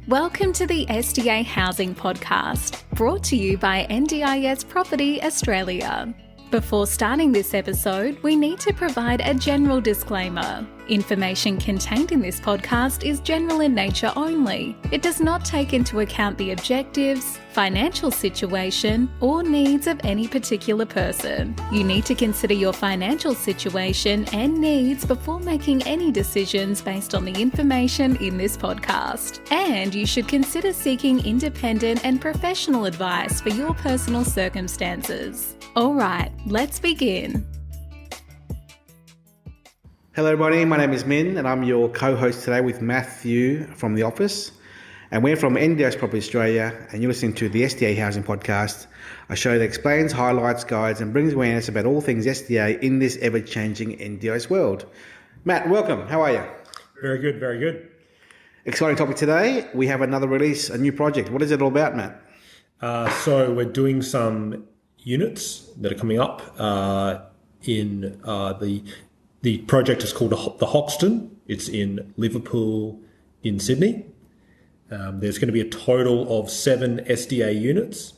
Welcome to the SDA Housing Podcast, brought to you by NDIS Property Australia. Before starting this episode, we need to provide a general disclaimer. Information contained in this podcast is general in nature only. It does not take into account the objectives, financial situation, or needs of any particular person. You need to consider your financial situation and needs before making any decisions based on the information in this podcast. And you should consider seeking independent and professional advice for your personal circumstances. All right, let's begin. Hello everybody, my name is Min and I'm your co-host today with Matthew from the office. And we're from NDIS Property Australia and you're listening to the SDA Housing Podcast, a show that explains, highlights, guides and brings awareness about all things SDA in this ever-changing NDIS world. Matt, welcome. How are you? Very good, very good. Exciting topic today. We have another release, a new project. What is it all about, Matt? So we're doing some units that are coming up in the project is called the Hoxton. It's in Liverpool in Sydney. There's going to be a total of 7 SDA units.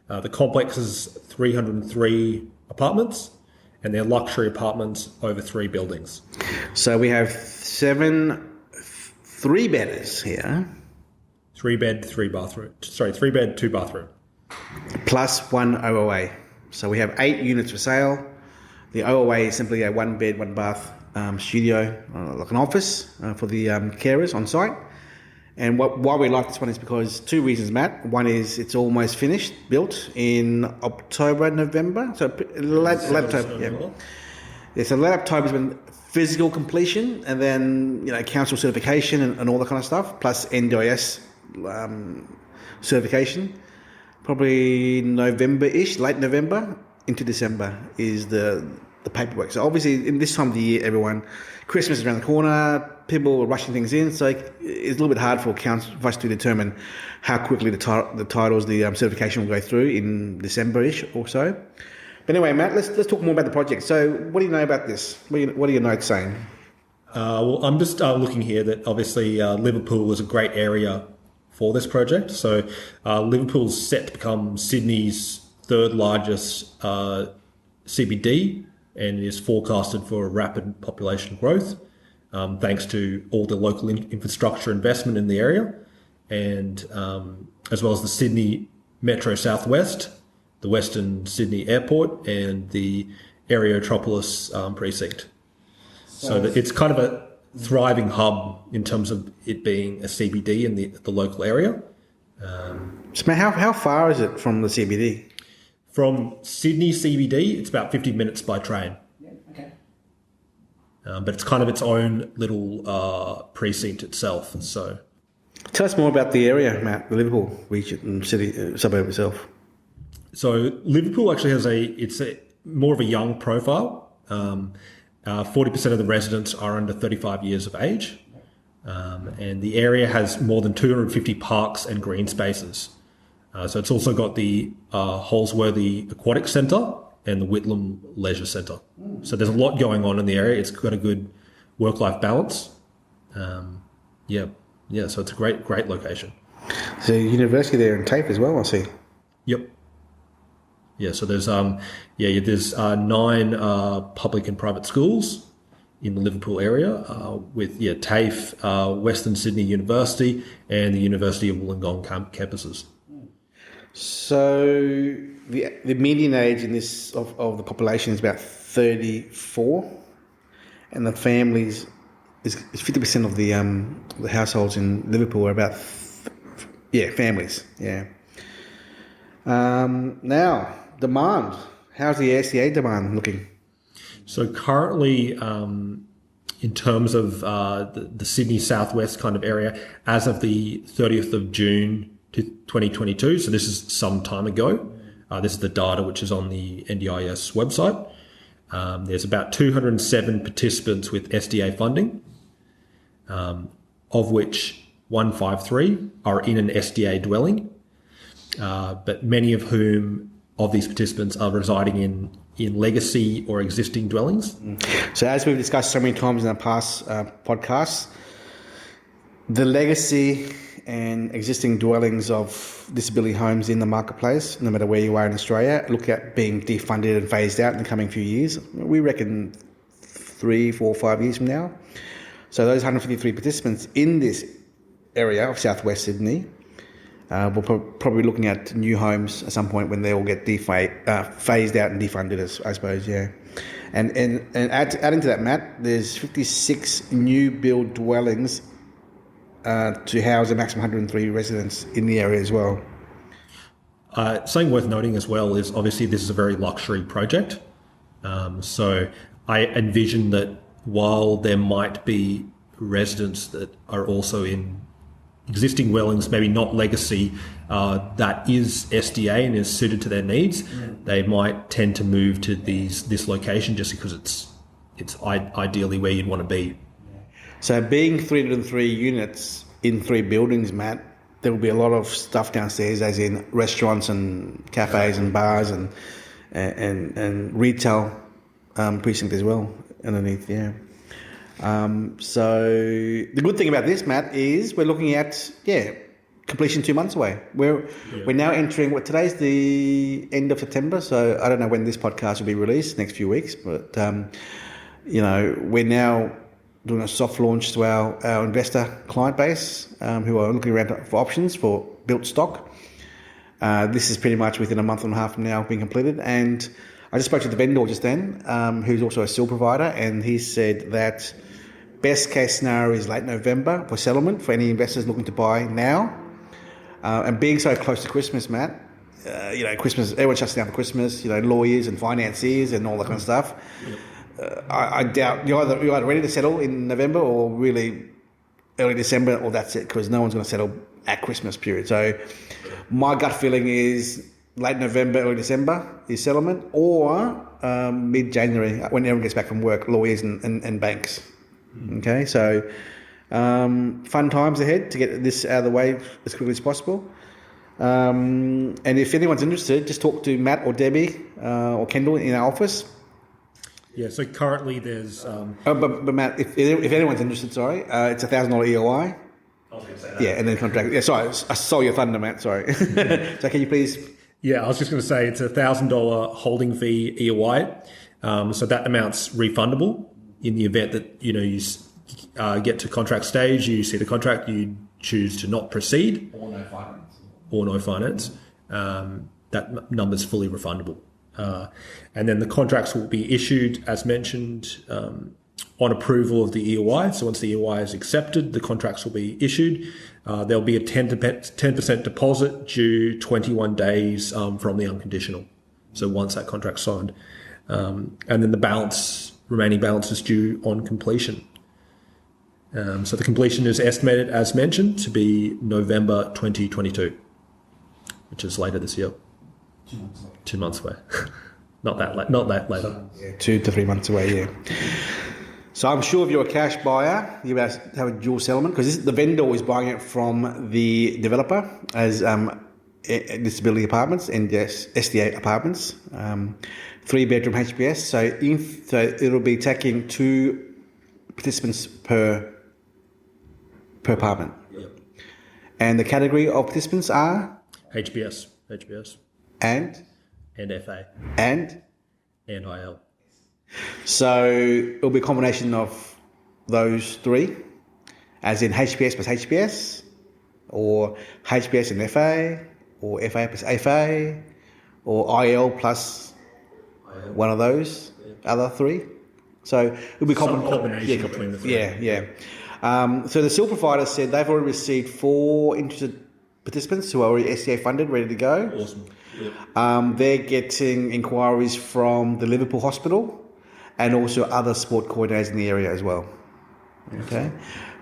The complex is 303 apartments and they're luxury apartments over 3 buildings. So we have 7 3-bedders here. 3 bed, 3 bathroom. Sorry, 3 bed, 2 bathroom. Plus 1 OOA. So we have 8 units for sale. The OOA is simply a 1 bed, 1 bath studio, like an office for the carers on site. And why we like this one is because 2 reasons, Matt. One is it's almost finished, built in October, November. So late October. Yeah, so late October has been physical completion and then, council certification and all that kind of stuff, plus NDIS certification. Probably November-ish, late November into December is the paperwork. So obviously in this time of the year, Christmas is around the corner, people are rushing things in, so it's a little bit hard for us to determine how quickly the titles, the certification will go through in December-ish or so. But anyway, Matt, let's talk more about the project. So what do you know about this? What are your notes saying? Well, I'm just looking here that obviously Liverpool is a great area for this project. So Liverpool's set to become Sydney's 3rd largest CBD and is forecasted for rapid population growth thanks to all the local infrastructure investment in the area and as well as the Sydney Metro Southwest, the Western Sydney Airport and the Aerotropolis precinct. So that it's kind of a thriving hub in terms of it being a CBD in the local area. So how far is it from the CBD? From Sydney CBD, it's about 50 minutes by train. Yeah, okay. But it's kind of its own little precinct itself. So, tell us more about the area, Matt, the Liverpool region, city, suburb itself. So Liverpool actually has it's more of a young profile. 40% of the residents are under 35 years of age. And the area has more than 250 parks and green spaces. So it's also got the Holsworthy Aquatic Centre and the Whitlam Leisure Centre. So there's a lot going on in the area. It's got a good work-life balance. So it's a great location. So university there in TAFE as well, I see. Yep. Yeah, so there's 9 public and private schools in the Liverpool area with TAFE, Western Sydney University and the University of Wollongong campuses. So the median age in this of the population is about 34, and the families is 50% of the households in Liverpool are about families. Yeah. Now demand. How's the SDA demand looking? So currently, in terms of the Sydney Southwest kind of area, as of the 30th of June. 2022, so this is some time ago. This is the data which is on the NDIS website. There's about 207 participants with SDA funding, of which 153 are in an SDA dwelling, but many of these participants are residing in legacy or existing dwellings. So as we've discussed so many times in our past podcasts, the legacy and existing dwellings of disability homes in the marketplace, no matter where you are in Australia, look at being defunded and phased out in the coming few years. We reckon 3, 4, 5 years from now. So those 153 participants in this area of southwest Sydney, we're probably looking at new homes at some point when they all get phased out and defunded, I suppose, yeah. And adding to that, Matt, there's 56 new build dwellings to house a maximum 103 residents in the area as well. Something worth noting as well is obviously this is a very luxury project. So I envision that while there might be residents that are also in existing dwellings, maybe not legacy, that is SDA and is suited to their needs, they might tend to move to this location just because it's ideally where you'd want to be. So being 303 units in 3 buildings, Matt, there will be a lot of stuff downstairs, as in restaurants and cafes and bars and retail precinct as well underneath, yeah. So the good thing about this, Matt, is we're looking at completion 2 months away. We're now entering today's the end of September, so I don't know when this podcast will be released next few weeks, but we're now doing a soft launch to our investor client base who are looking around for options for built stock. This is pretty much within a month and a half from now being completed, and I just spoke to the vendor just then, who's also a steel provider, and he said that best case scenario is late November for settlement for any investors looking to buy now. And being so close to Christmas, Matt, Christmas, everyone shuts down for Christmas, lawyers and financiers and all that kind of stuff. I doubt you're either ready to settle in November or really early December, or that's it, because no one's going to settle at Christmas period. So my gut feeling is late November, early December is settlement, or mid-January when everyone gets back from work, lawyers and banks. Okay, so fun times ahead to get this out of the way as quickly as possible. And if anyone's interested, just talk to Matt or Debbie or Kendall in our office. Yeah, so currently there's... But Matt, if anyone's interested, sorry, it's $1,000 EOI. I was going to say that. Yeah, and then contract. Yeah, sorry, I stole your thunder, Matt, sorry. So can you please... Yeah, I was just going to say it's a $1,000 holding fee EOI. So that amount's refundable in the event that, you get to contract stage, you see the contract, you choose to not proceed. Or no finance. Or no finance. That number's fully refundable. And then the contracts will be issued, as mentioned, on approval of the EOI. So once the EOI is accepted, the contracts will be issued. There'll be a 10% deposit due 21 days from the unconditional. So once that contract's signed. And then the remaining balance is due on completion. So the completion is estimated, as mentioned, to be November 2022, which is later this year. 2 months away. Not that later. Yeah, 2 to 3 months away, yeah. So I'm sure if you're a cash buyer, you have a dual settlement, because the vendor is buying it from the developer as disability apartments and SDA apartments, 3-bedroom HPS. So it'll be taking 2 participants per apartment. Yep. And the category of participants are? HPS. And FA. And IL. So it'll be a combination of those 3, as in HPS plus HPS, or HPS and FA, or FA plus FA, or IL plus one of those other 3. So it'll be combination between the 3. Yeah. So the steel provider said they've already received 4 interested participants who are already SCA funded, ready to go. Awesome. Yep. They're getting inquiries from the Liverpool Hospital and also other sport coordinators in the area as well. Okay.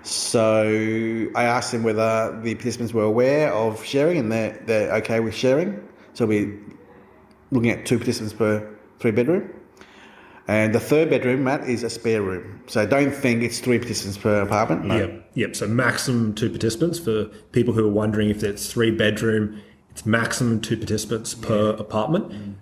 So I asked them whether the participants were aware of sharing, and they're okay with sharing. So we're looking at 2 participants per 3-bedroom. And the 3rd bedroom, Matt, is a spare room. So don't think it's 3 participants per apartment. No. Yep. So maximum 2 participants. For people who are wondering if it's 3-bedroom, it's maximum 2 participants per apartment.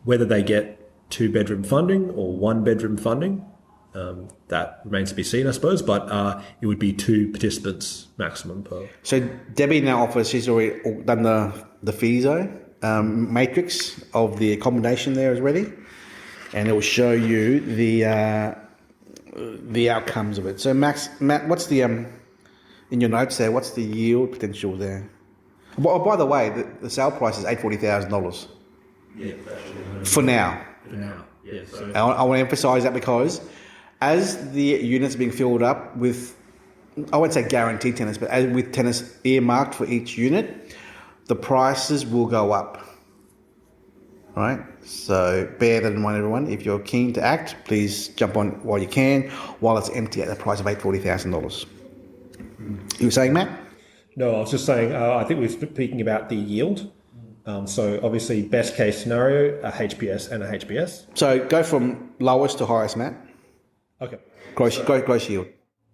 Whether they get 2-bedroom funding or 1-bedroom funding that remains to be seen, I suppose. But it would be 2 participants maximum per. So Debbie now offers, she's already done the FISO matrix of the accommodation there already, and it will show you the outcomes of it. So Matt, what's the in your notes there? What's the yield potential there? Well, by the way, the sale price is $840,000. Yeah, for now. For now, yeah. So I want to emphasise that because as the units are being filled up with, I won't say guaranteed tenants, but with tenants earmarked for each unit, the prices will go up. All right? So bear that in mind, everyone. If you're keen to act, please jump on while you can, while it's empty at the price of $840,000. You were saying, Matt? no, I was just saying. I think we were speaking about the yield. So obviously, best case scenario, a HPS and a HPS. So go from lowest to highest, Matt. Okay. Gross yield.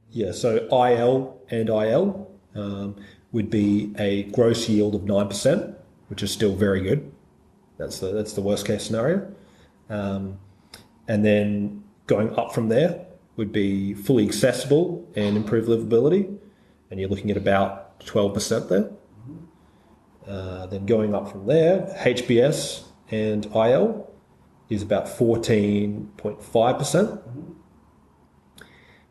Yeah. So IL and IL would be a gross yield of 9%, which is still very good. That's the worst case scenario. And then going up from there would be fully accessible and improved livability, and you're looking at about 12% there. Then going up from there, HBS and IL is about 14.5%.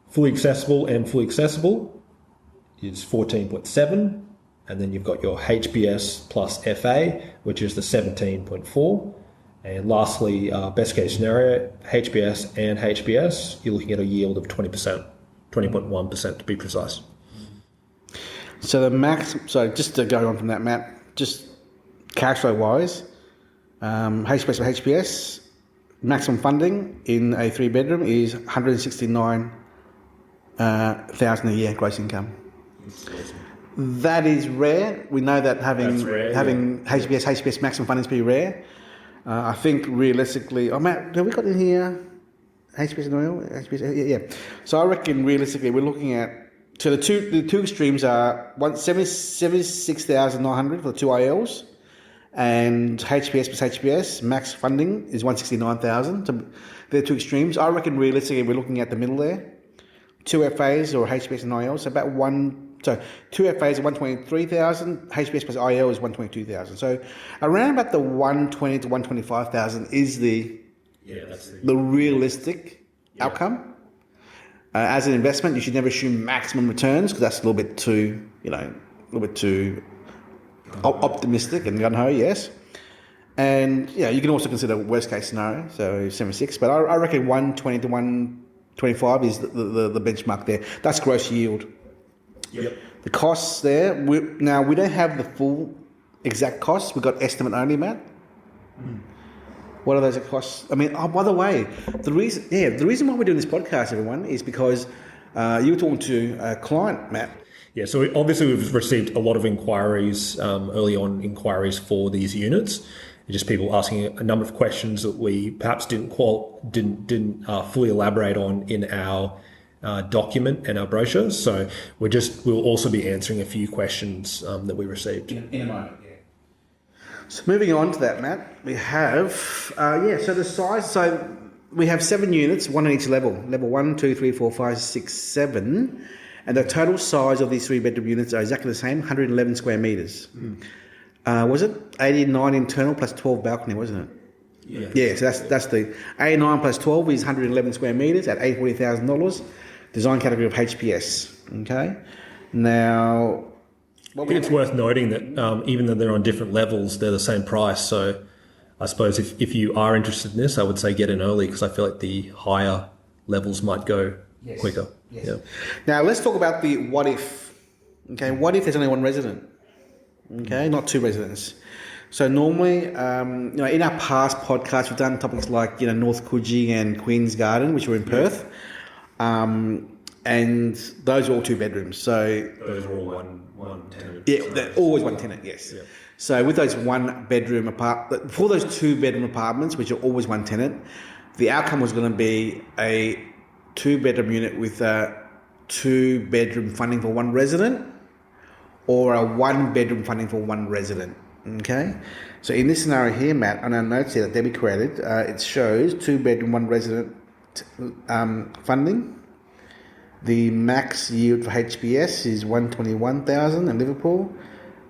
Fully accessible and fully accessible is 14.7%. And then you've got your HBS plus FA, which is the 17.4%. And lastly, best case scenario, HBS and HBS, you're looking at a yield of 20%, 20.1% to be precise. So the max. So just to go on from that, Matt, just cash flow wise, HBS or HBS, maximum funding in a 3-bedroom is $169,000 a year gross income. That is rare. We know that having HBS maximum funding is pretty rare. I think realistically, Matt, have we got in here HBS and oil? HBS, yeah. So I reckon realistically we're looking at, so the two extremes are 76,900 for the 2 ILs, and HBS plus HBS max funding is 169,000. So they're 2 extremes. I reckon realistically we're looking at the middle there. 2 FAs or HBS and IL, so about 2 FAs are 123,000, HBS plus IL is 122,000. So around about the 120 to 125,000 is the realistic outcome. As an investment, you should never assume maximum returns because that's a little bit too, optimistic and gung ho. Yes, and you can also consider worst case scenario, so 76. But I reckon 120 to 125 is the benchmark there. That's gross yield. Yep. The costs there. We don't have the full exact costs. We've got estimate only, Matt. What are those costs? I mean, by the way, the reason why we're doing this podcast, everyone, is because you were talking to a client, Matt. Yeah, so obviously we've received a lot of inquiries, early on inquiries for these units. Just people asking a number of questions that we perhaps didn't fully elaborate on in our document and our brochure. So we'll also be answering a few questions that we received. In a moment, yeah. So moving on to that, Matt, we have, so the size, so we have 7 units, 1 on each level. Level 1, 2, 3, 4, 5, 6, 7. And the total size of these 3-bedroom units are exactly the same, 111 square metres. Was it 89 internal plus 12 balcony, wasn't it? Yeah. Yeah, so that's the 89 plus 12 is 111 square metres at $840,000. Design category of HPS. Okay. Now, I think it's worth noting that even though they're on different levels, they're the same price. So I suppose if you are interested in this, I would say get in early because I feel like the higher levels might go quicker. Yes. Yeah. Now let's talk about the what if. Okay, what if there's only 1 resident? Okay, not 2 residents. So normally, in our past podcasts, we've done topics like North Coogee and Queen's Garden, which were in Perth, and those are all 2 bedrooms. So Those are all one tenant. yeah, they're always 1 tenant. Yes. Yeah. So with those 1 bedroom for those 2 bedroom apartments, which are always 1 tenant, the outcome was going to be a 2 bedroom unit with a 2 bedroom funding for 1 resident, or a 1 bedroom funding for 1 resident. Okay, so in this scenario here, Matt, on our notes here that Debbie created, it shows 2 bedroom, 1 resident funding. The max yield for HBS is 121,000 in Liverpool,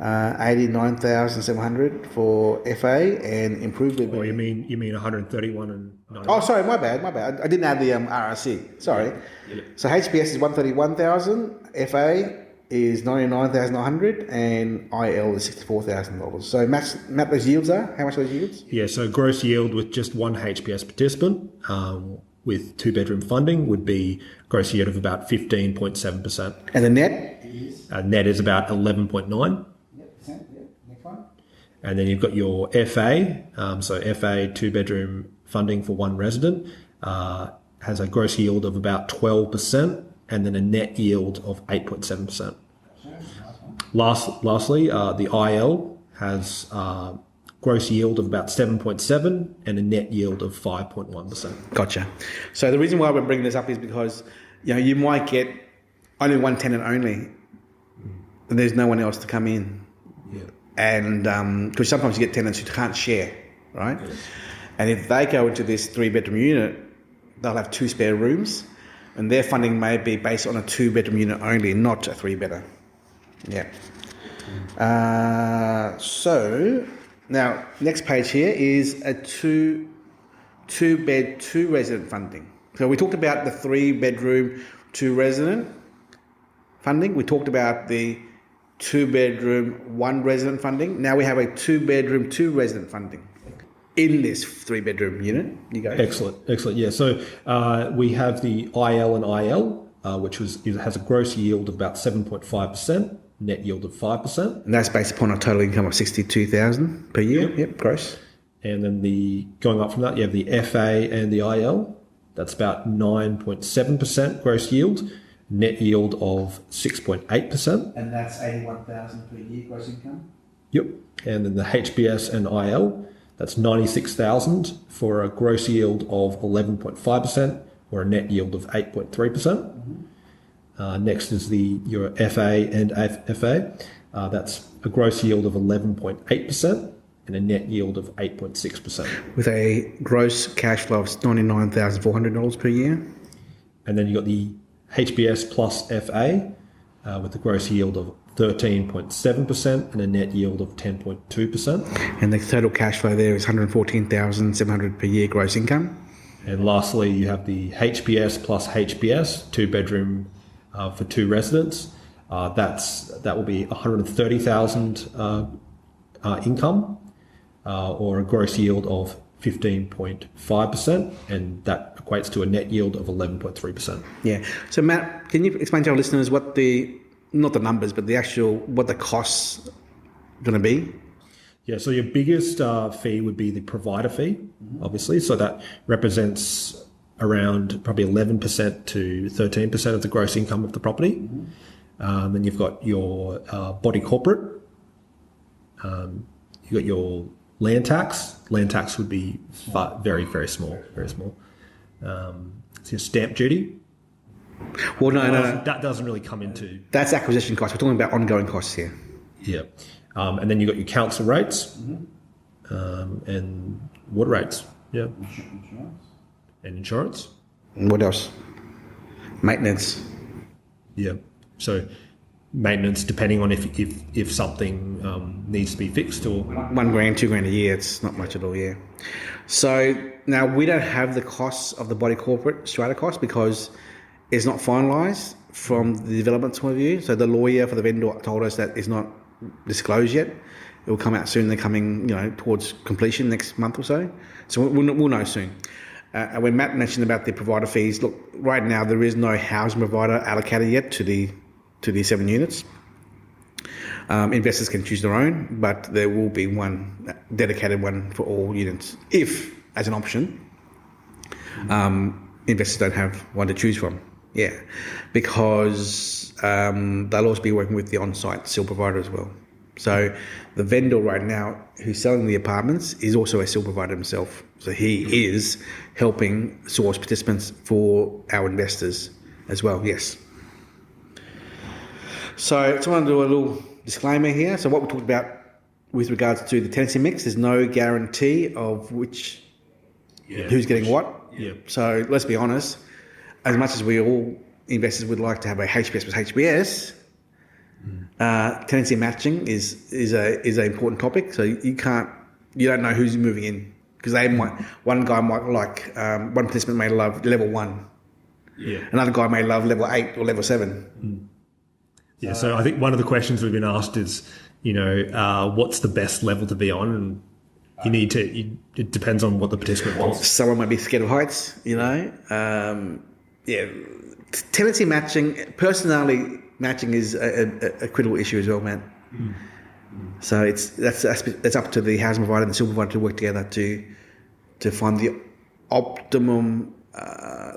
89,700 for FA, and improved. Oh, you mean 131 and 90? Oh, sorry, my bad. I didn't add the RRC. Sorry. Yeah. So HBS is 131,000, FA is 99,900, and IL is $64,000. So Matt, those yields are how much are those yields? Yeah, so gross yield with just one HBS participant with 2-bedroom funding would be gross yield of about 15.7%. And the net? Net is about 11.9%. Next one. And then you've got your FA. So FA 2-bedroom funding for one resident has a gross yield of about 12%, and then a net yield of 8.7%. Lastly, the IL has gross yield of about 7.7 and a net yield of 5.1%. Gotcha. So the reason why we're bringing this up is because you might get only one tenant only, and there's no one else to come in. Yeah. And because sometimes you get tenants who can't share, right? Yes. And if they go into this 3-bedroom unit, they'll have 2 spare rooms, and their funding may be based on a 2-bedroom unit only, not a 3-bedder. Yeah. So now, next page here is a two-bed, 2-resident funding. So we talked about the 3-bedroom, 2-resident funding. We talked about the 2-bedroom, 1-resident funding. Now we have a 2-bedroom, 2-resident funding in this 3-bedroom unit. You go. Excellent. Yeah. So we have the IL and IL, which has a gross yield of about 7.5%, net yield of 5%. And that's based upon a total income of $62,000 per year. Yep, gross. And then going up from that, you have the FA and the IL. That's about 9.7% gross yield, net yield of 6.8%. And that's $81,000 per year gross income. Yep. And then the HBS and IL, that's $96,000 for a gross yield of 11.5% or a net yield of 8.3%. Next is your FA and FA. That's a gross yield of 11.8% and a net yield of 8.6%. With a gross cash flow of $99,400 per year. And then you got the HBS plus FA with a gross yield of 13.7% and a net yield of 10.2%. And the total cash flow there is $114,700 per year gross income. And lastly, you have the HBS plus HBS, 2-bedroom for 2 residents. That will be $130,000 income or a gross yield of 15.5%, and that equates to a net yield of 11.3%. Yeah. So Matt, can you explain to our listeners what not the numbers, but what the costs going to be? Yeah, so your biggest fee would be the provider fee, obviously. So that represents around probably 11% to 13% of the gross income of the property. Then you've got your body corporate. You've got your land tax. Land tax would be very, very small, very small. It's your stamp duty. Well, no. That doesn't really come into... That's acquisition costs. We're talking about ongoing costs here. Yeah. And then you've got your council rates and water rates. Yeah. Insurance. And insurance. And what else? Maintenance. Yeah. So maintenance, depending on if something needs to be fixed or... $1,000, $2,000 a year. It's not much at all, yeah. So now we don't have the costs of the body corporate strata cost because it's not finalised from the development point of view. So the lawyer for the vendor told us that it's not disclosed yet. It will come out soon. They're coming, towards completion next month or so. So we'll know soon. When Matt mentioned about the provider fees, look, right now there is no housing provider allocated yet to the 7 units. Investors can choose their own, but there will be one dedicated one for all units, if, as an option, investors don't have one to choose from. Yeah, because they'll also be working with the on-site seal provider as well. So the vendor right now who's selling the apartments is also a seal provider himself. So he is helping source participants for our investors as well, yes. So I just want to do a little disclaimer here. So what we talked about with regards to the tenancy mix, there's no guarantee of who's getting what. Yeah. So let's be honest, as much as we all investors would like to have a HBS with HBS, tenancy matching is an important topic. So you don't know who's moving in because one guy might like one participant may love level 1, another guy may love level 8 or level 7. Yeah, so I think one of the questions we've been asked is, what's the best level to be on? And it depends on what the participant wants. Someone might be scared of heights, Tenancy matching, personality matching is a critical issue as well, man. So that's up to the housing provider and the supervisor to work together to find the optimum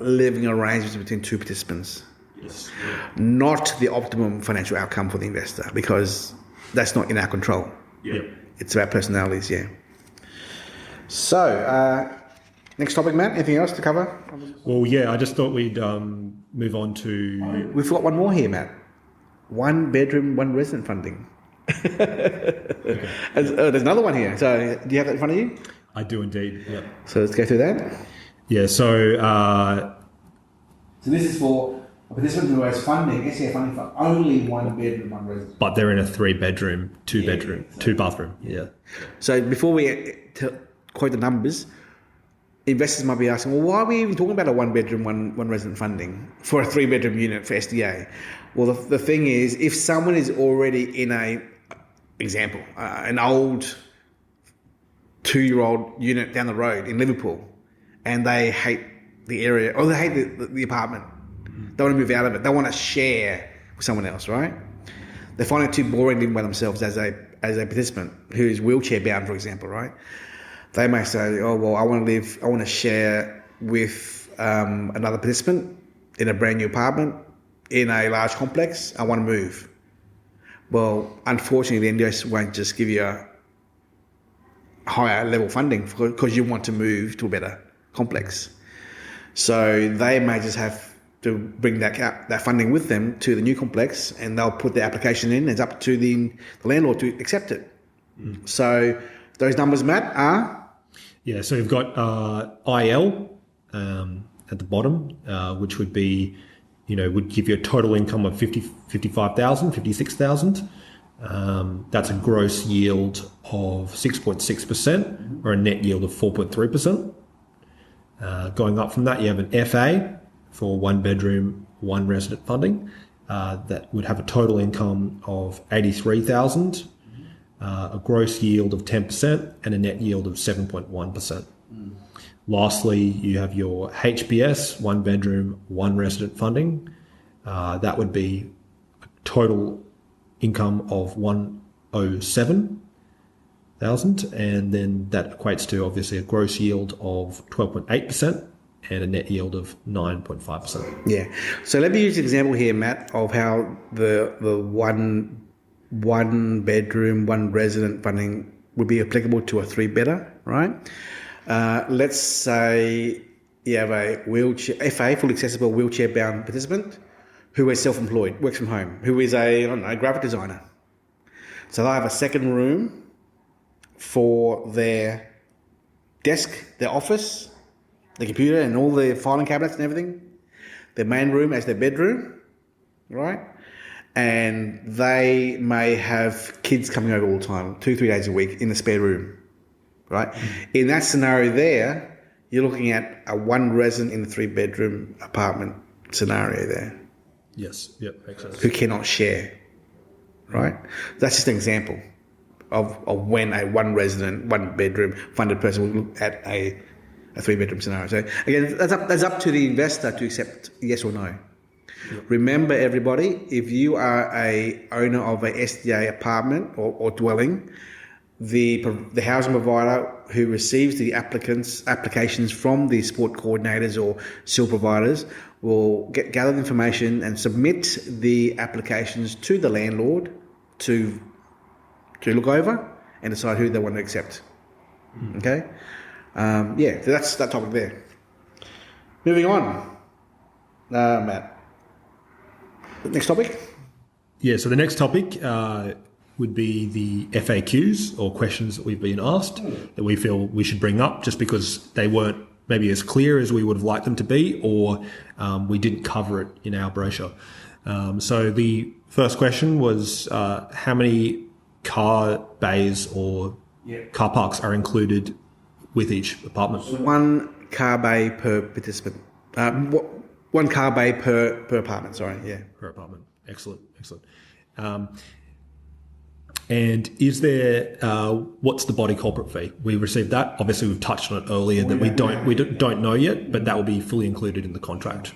living arrangements between two participants. Yes. Not the optimum financial outcome for the investor, because that's not in our control. Yeah. It's about personalities, yeah. So, next topic, Matt. Anything else to cover? Well, yeah, I just thought we'd move on to... We've got one more here, Matt. 1 bedroom, 1 resident funding. Okay. There's another one here. So, do you have that in front of you? I do indeed, yeah. So, let's go through that. Yeah, so... So, this is for a participant who has funding, SCA funding for only 1 bedroom, 1 resident. But they're in a 3-bedroom, 2-bedroom, 2-bathroom, yeah. So, before we quote the numbers, investors might be asking, well, why are we even talking about a 1 bedroom, one resident funding for a 3-bedroom unit for SDA? Well, the thing is, if someone is already in an old 2-year-old unit down the road in Liverpool, and they hate the area, or they hate the apartment, they want to move out of it, they want to share with someone else, right? They find it too boring living by themselves as a participant who is wheelchair bound, for example, right? They may say, oh, well, I want to share with another participant in a brand new apartment in a large complex. I want to move. Well, unfortunately, the NDIS won't just give you a higher level funding because you want to move to a better complex. So they may just have to bring that funding with them to the new complex, and they'll put the application in. It's up to the landlord to accept it. So those numbers, Matt, are? Yeah, so you've got IL at the bottom, which would be, would give you a total income of 55,000, 56,000. That's a gross yield of 6.6% or a net yield of 4.3%. Going up from that, you have an FA for 1 bedroom, 1 resident funding. That would have a total income of 83,000. A gross yield of 10% and a net yield of 7.1%. Lastly, you have your HBS, 1 bedroom, 1 resident funding. That would be a total income of 107,000, and then that equates to obviously a gross yield of 12.8% and a net yield of 9.5%. Yeah. So let me use an example here, Matt, of how the one bedroom, 1 resident funding would be applicable to a 3-bedder, right? Let's say you have a FA, fully accessible wheelchair-bound participant who is self-employed, works from home, who is a graphic designer. So they'll have a second room for their desk, their office, the computer and all the filing cabinets and everything. Their main room as their bedroom, right? And they may have kids coming over all the time, 2-3 days a week in the spare room, right? In that scenario there, you're looking at a 1 resident in a 3-bedroom apartment scenario there. Yes, yep, makes sense. Who cannot share, right? That's just an example of when a 1 resident, 1 bedroom funded person would look at a 3-bedroom scenario. So again, that's up to the investor to accept yes or no. Yep. Remember, everybody, if you are a owner of a SDA apartment or dwelling, the housing provider who receives the applications from the support coordinators or SIL providers will gather the information and submit the applications to the landlord to look over and decide who they want to accept. Okay? So that's that topic there. Moving on, Matt. Next topic? Yeah, so the next topic would be the FAQs or questions that we've been asked that we feel we should bring up just because they weren't maybe as clear as we would have liked them to be, or we didn't cover it in our brochure. So the first question was how many car bays or car parks are included with each apartment? One car bay per participant. One car bay per apartment, sorry, yeah. Per apartment. Excellent. And is there, what's the body corporate fee? We received that. Obviously, we've touched on it earlier that we don't know yet, but that will be fully included in the contract.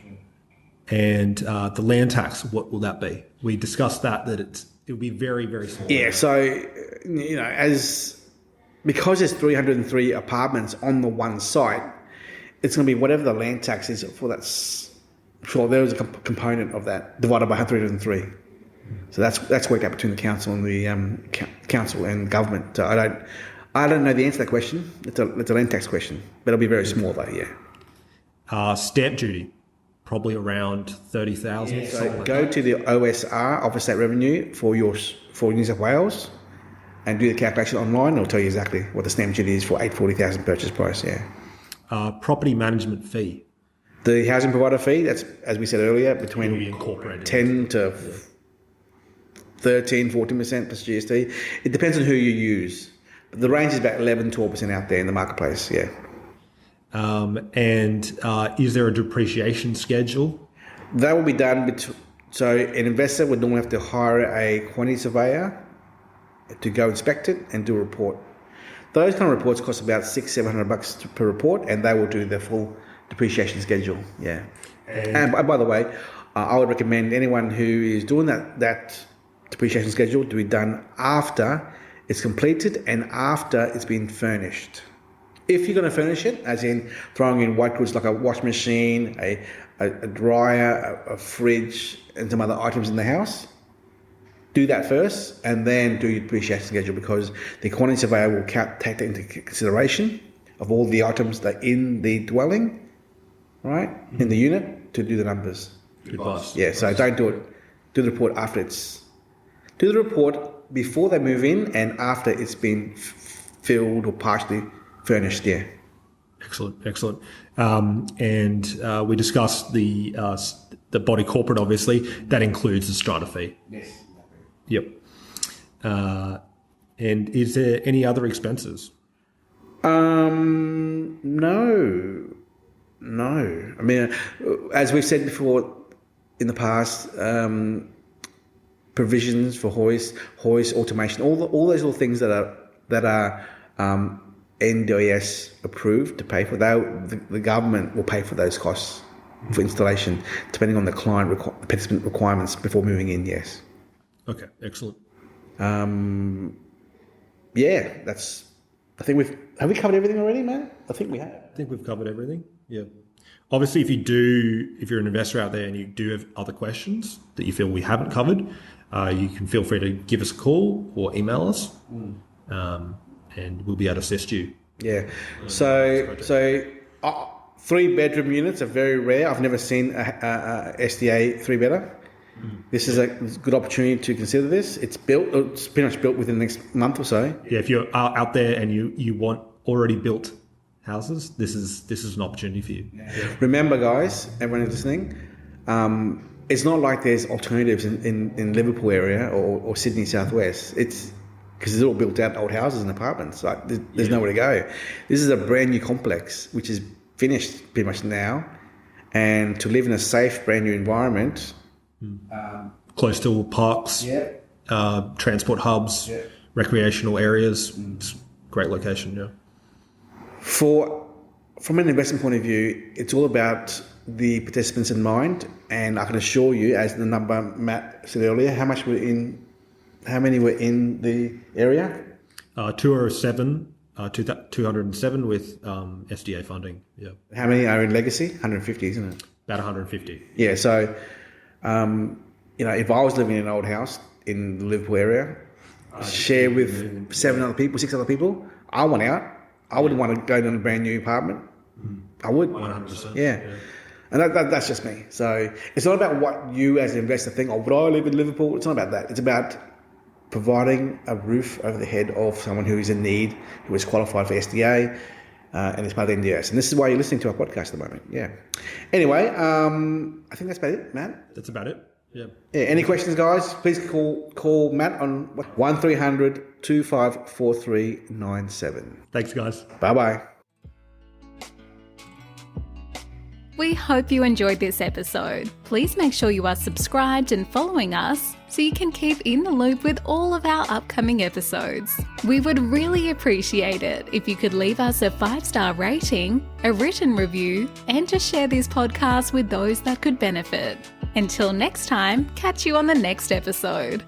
And the land tax, what will that be? We discussed that it will be very, very small. Yeah, so, because there's 303 apartments on the one site, it's going to be whatever the land tax is for that. Sure, there was a component of that divided by 303. So that's worked out between the council and the council and government. So I don't know the answer to that question. It's a land tax question, but it'll be very small though. Yeah. Stamp duty, probably around 30,000. Yeah, so go to the OSR, Office State Revenue, for New South Wales, and do the calculation online. It'll tell you exactly what the stamp duty is for 840,000 purchase price. Yeah. Property management fee. The housing provider fee. That's, as we said earlier, between 10 to 13, 14% plus GST. It depends on who you use. But the range is about 11, 12% out there in the marketplace, yeah. And is there a depreciation schedule? That will be done. So an investor would normally have to hire a quantity surveyor to go inspect it and do a report. Those kind of reports cost about $600-700 per report, and they will do the full depreciation schedule, yeah. And by the way, I would recommend anyone who is doing that depreciation schedule to be done after it's completed and after it's been furnished. If you're going to furnish it, as in throwing in white goods like a washing machine, a dryer, a fridge, and some other items in the house, do that first and then do your depreciation schedule, because the quantity surveyor will take that into consideration of all the items that are in the dwelling, right, in the unit, to do the numbers. Good advice. Yeah, so don't do it. Do the report after it's... Do the report before they move in and after it's been filled or partially furnished, yeah. Excellent. And we discussed the body corporate, obviously. That includes the strata fee. Yes. Yep. And is there any other expenses? No. I mean, as we've said before in the past, provisions for hoist automation, all those little things that are NDIS approved to pay for. The government will pay for those costs for installation, depending on the client participant requirements before moving in. Yes. Okay. Excellent. Yeah, that's. I think have we covered everything already, Matt? I think we have. I think we've covered everything. Yeah. Obviously, if you're an investor out there and you do have other questions that you feel we haven't covered, you can feel free to give us a call or email us, and we'll be able to assist you. Yeah. So 3-bedroom units are very rare. I've never seen a SDA 3-bedder. This is a good opportunity to consider this. It's pretty much built within the next month or so. Yeah. If you're out there and you want already built houses, this is an opportunity for you. Yeah. Remember, guys, everyone who's listening, it's not like there's alternatives in Liverpool area or Sydney Southwest. It's because it's all built out old houses and apartments. Like there's nowhere to go. This is a brand new complex which is finished pretty much now, and to live in a safe brand new environment, close to parks, transport hubs, recreational areas, it's a great location. Yeah. From an investment point of view, it's all about the participants in mind, and I can assure you, as the number Matt said earlier, how many were in the area? 207 with SDA funding. Yeah. How many are in legacy? 150, isn't it? About 150. Yeah. So, if I was living in an old house in the Liverpool area, share with 6 other people, I want out. I wouldn't want to go to a brand new apartment. I would. 100%. Yeah. And that's just me. So it's not about what you as an investor think, would I live in Liverpool? It's not about that. It's about providing a roof over the head of someone who is in need, who is qualified for SDA, and it's part of the NDIS. And this is why you're listening to our podcast at the moment. Yeah. Anyway, I think that's about it, Matt. That's about it. Yeah. Any questions, guys? Please call Matt on 1300 254397. Thanks, guys. Bye-bye. We hope you enjoyed this episode. Please make sure you are subscribed and following us so you can keep in the loop with all of our upcoming episodes. We would really appreciate it if you could leave us a 5-star rating, a written review, and to share this podcast with those that could benefit. Until next time, catch you on the next episode.